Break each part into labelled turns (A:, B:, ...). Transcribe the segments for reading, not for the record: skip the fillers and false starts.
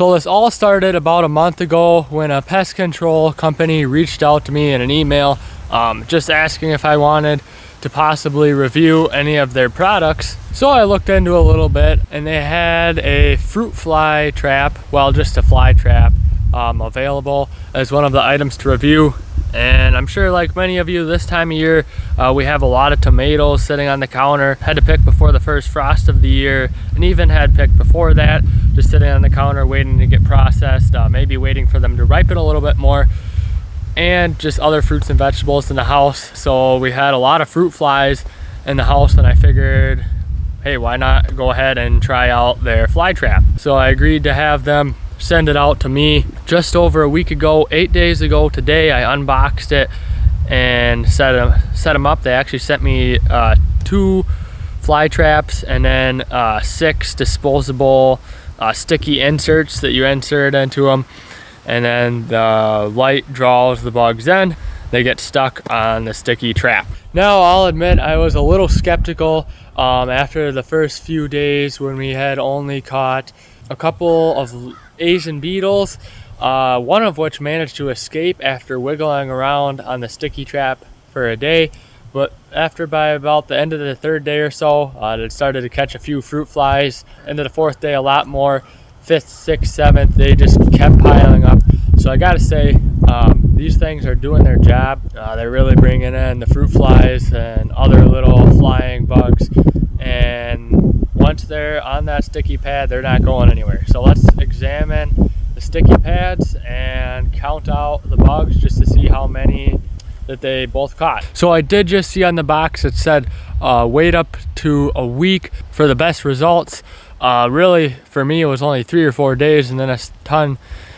A: So this all started about a month ago when a pest control company reached out to me in an email, just asking if I wanted to possibly review any of their products. So I looked into a little bit, and they had a fruit fly trap, well, just a fly trap, available as one of the items to review. And I'm sure, like many of you, this time of year we have a lot of tomatoes sitting on the counter. Had to pick before the first frost of the year, and even had picked before that, just sitting on the counter waiting to get processed, maybe waiting for them to ripen a little bit more, and just other fruits and vegetables in the house. So we had a lot of fruit flies in the house, and I figured, hey, why not go ahead and try out their fly trap? So I agreed to have them send it out to me just over a week ago. 8 days ago today, I unboxed it and set them up. They actually sent me 2 fly traps and then 6 disposable sticky inserts that you insert into them, and then the light draws the bugs in. They get stuck on the sticky trap. Now, I'll admit I was a little skeptical after the first few days when we had only caught a couple of Asian beetles, one of which managed to escape after wiggling around on the sticky trap for a day. But by about the end of the 3rd day or so, it started to catch a few fruit flies. End of the 4th day, a lot more. 5th, 6th, 7th, they just kept piling up. So I gotta say, these things are doing their job. They're really bringing in the fruit flies and other little flying bugs. And once they're on that sticky pad, they're not going anywhere. So let's examine the sticky pads and count out the bugs just to see how many that they both caught. So I did just see on the box it said wait up to a week for the best results. Really, for me, it was only 3 or 4 days, and then a ton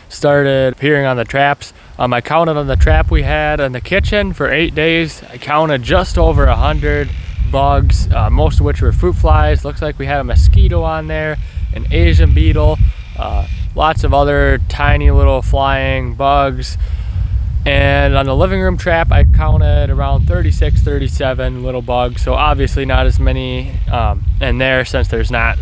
A: started appearing on the traps. I counted on the trap we had in the kitchen for 8 days. I counted just over 100 bugs, most of which were fruit flies. Looks like we had a mosquito on there, an Asian beetle, lots of other tiny little flying bugs. And on the living room trap, I counted around 36, 37 little bugs. So obviously not as many in there, since there's not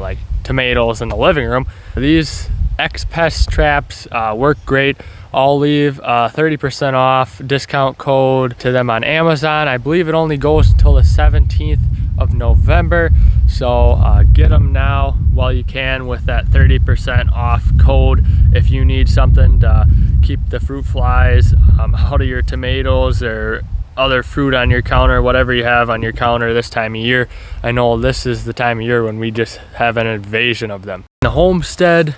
A: like tomatoes in the living room. These X-Pest traps work great. I'll leave 30% off discount code to them on Amazon. I believe it only goes until the 17th of November. So get them now while you can with that 30% off code if you need something to keep the fruit flies out of your tomatoes or other fruit on your counter, whatever you have on your counter this time of year. I know this is the time of year when we just have an invasion of them. The Homestead,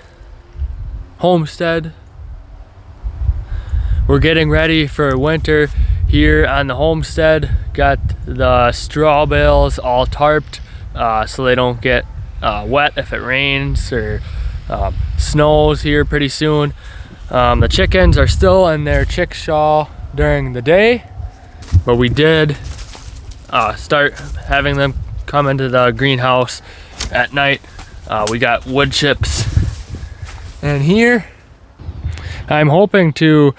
A: we're getting ready for winter here on the Homestead. Got the straw bales all tarped so they don't get wet if it rains or snows here pretty soon. The chickens are still in their chickshaw during the day, but we did start having them come into the greenhouse at night. We got wood chips in here. I'm hoping to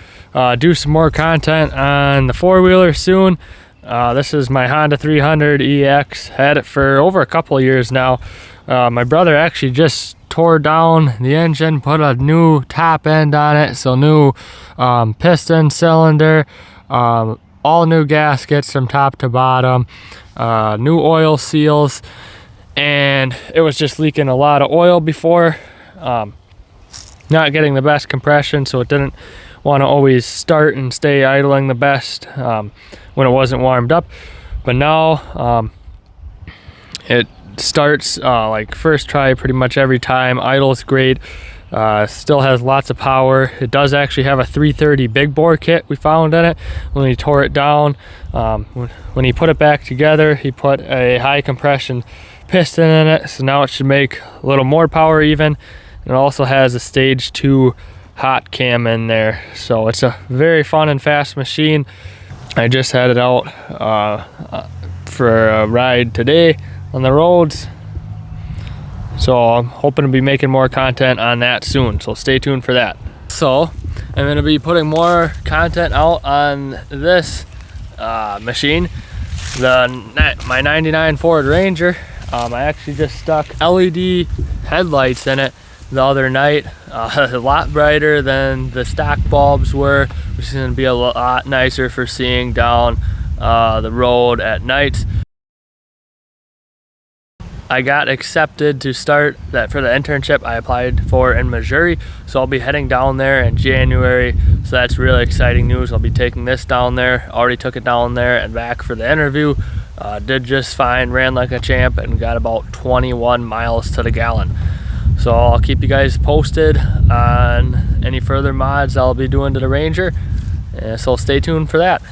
A: do some more content on the 4-wheeler soon. This is my Honda 300 EX. Had it for over a couple of years now. My brother actually just tore down the engine, put a new top end on it, so new piston, cylinder, all new gaskets from top to bottom, new oil seals, and it was just leaking a lot of oil before, not getting the best compression, so it didn't want to always start and stay idling the best when it wasn't warmed up. But now it starts like first try pretty much every time. Idles great. Still has lots of power. It does actually have a 330 big bore kit we found in it when he tore it down. When he put it back together, he put a high compression piston in it, so now it should make a little more power even. It also has a stage 2 hot cam in there, so it's a very fun and fast machine. I just had it out for a ride today on the roads, so I'm hoping to be making more content on that soon, so stay tuned for that. So I'm going to be putting more content out on this machine, my 99 Ford Ranger. I actually just stuck LED headlights in it the other night. A lot brighter than the stock bulbs were, which is going to be a lot nicer for seeing down the road at night. I got accepted to start for the internship I applied for in Missouri, so I'll be heading down there in January. So that's really exciting news. I'll be taking this down there. Already took it down there and back for the interview. Did just fine, ran like a champ, and got about 21 miles to the gallon. So I'll keep you guys posted on any further mods I'll be doing to the Ranger, so stay tuned for that.